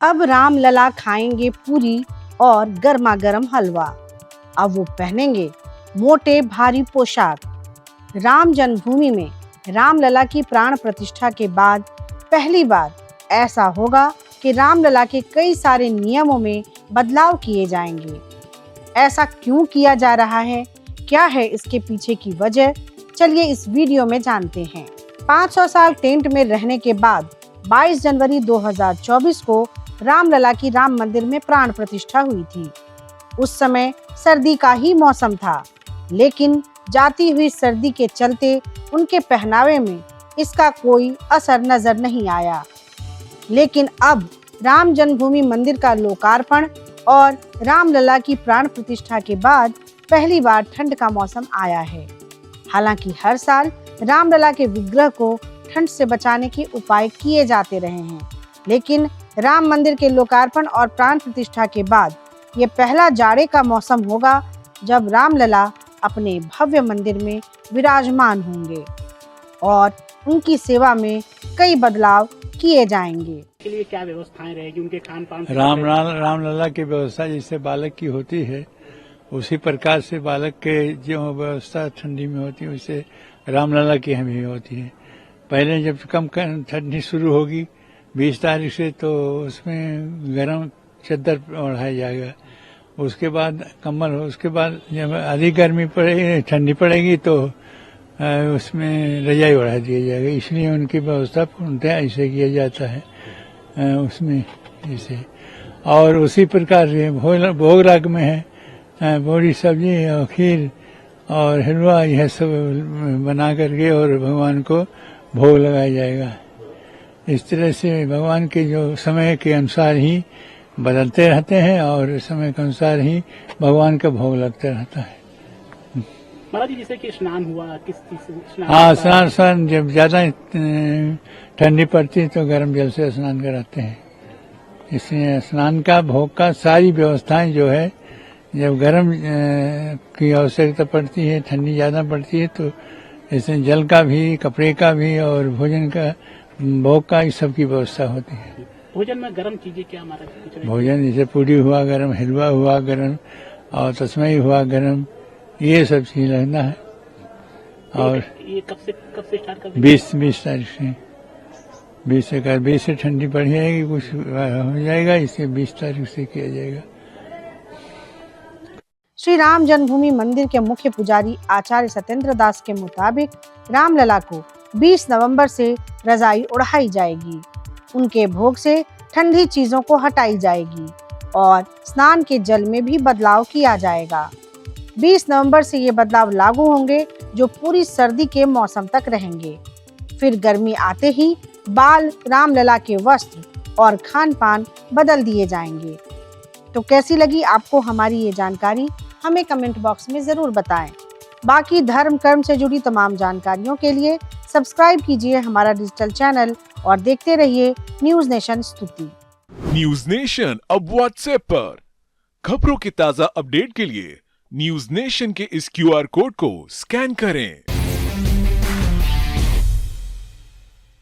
अब रामलला खाएंगे पूरी और गर्मा गर्म हलवा। अब वो पहनेंगे मोटे भारी पोशाक। राम जन्मभूमि में रामलला की प्राण प्रतिष्ठा के बाद पहली बार ऐसा होगा कि रामलला के कई सारे नियमों में बदलाव किए जाएंगे। ऐसा क्यों किया जा रहा है, क्या है इसके पीछे की वजह, चलिए इस वीडियो में जानते हैं। 500 साल टेंट में रहने के बाद 22 जनवरी 2024 को रामलला की राम मंदिर में प्राण प्रतिष्ठा हुई थी। उस समय सर्दी का ही मौसम था, लेकिन जाती हुई सर्दी के चलते उनके पहनावे में इसका कोई असर नजर नहीं आया। लेकिन अब राम जन्मभूमि मंदिर का लोकार्पण और रामलला की प्राण प्रतिष्ठा के बाद पहली बार ठंड का मौसम आया है। हालांकि हर साल रामलला के विग्रह को ठंड से बचाने के उपाय किए जाते रहे हैं, लेकिन राम मंदिर के लोकार्पण और प्राण प्रतिष्ठा के बाद ये पहला जाड़े का मौसम होगा जब रामलला अपने भव्य मंदिर में विराजमान होंगे और उनकी सेवा में कई बदलाव किए जाएंगे। के लिए क्या व्यवस्थाएं रहेगी उनके खान पान? रामलला की व्यवस्था जैसे बालक की होती है उसी प्रकार से बालक के जो व्यवस्था ठंडी में होती है वैसे रामलला की हमें होती है। पहले जब कम ठंडी शुरू होगी 20 तारीख से, तो उसमें गर्म चद्दर ओढ़ाया जाएगा। उसके बाद कम्बल, उसके बाद जब अधिक गर्मी पड़ेगी, ठंडी पड़ेगी, तो उसमें रजाई ओढ़ा दिया जाएगा। इसलिए उनकी व्यवस्था पूर्णतः ऐसे किया जाता है उसमें जैसे। और उसी प्रकार से भोग राग में है पूरी सब्जी और खीर और हलवा, यह सब बना करके और भगवान को भोग लगाया जाएगा। इस तरह से भगवान के जो समय के अनुसार ही बदलते रहते हैं और समय के अनुसार ही भगवान का भोग लगता रहता है। महाराज जी, जैसे कि स्नान हुआ, किस चीज से स्नान? हाँ, स्नान जब ज्यादा ठंडी पड़ती है तो गर्म जल से स्नान कराते हैं। इसलिए स्नान का, भोग का सारी व्यवस्थाएं जो है, जब गर्म की आवश्यकता पड़ती है, ठंडी ज्यादा पड़ती है, तो इसमें जल का भी, कपड़े का भी और भोजन का, भोग का, इस सब की व्यवस्था होती है। भोजन में गर्म चीजें क्या महाराज? भोजन जैसे पूरी हुआ गर्म, हलवा हुआ गर्म और तस्मई हुआ गर्म, ये सब चीज लगना है। और ये कब से स्टार्ट कर? 20 तारीख से 20 से ठंडी बढ़ जाएगी, कुछ हो जाएगा, इसे 20 तारीख से किया जाएगा। श्री राम जन्मभूमि मंदिर के मुख्य पुजारी आचार्य सत्येंद्र दास के मुताबिक रामलला को 20 नवंबर से रजाई ओढ़ाई जाएगी। उनके भोग से ठंडी चीजों को हटाई जाएगी और स्नान के जल में भी बदलाव किया जाएगा। 20 नवंबर से ये बदलाव लागू होंगे, जो पूरी सर्दी के मौसम तक रहेंगे। फिर गर्मी आते ही बाल, रामलला के वस्त्र और खान पान बदल दिए जाएंगे। तो कैसी लगी आपको हमारी ये जानकारी, हमें कमेंट बॉक्स में जरूर बताएं। बाकी धर्म कर्म से जुड़ी तमाम जानकारियों के लिए सब्सक्राइब कीजिए हमारा डिजिटल चैनल और देखते रहिए न्यूज नेशन स्तुति। न्यूज नेशन अब व्हाट्सएप पर खबरों के ताजा अपडेट के लिए न्यूज नेशन के इस QR कोड को स्कैन करें।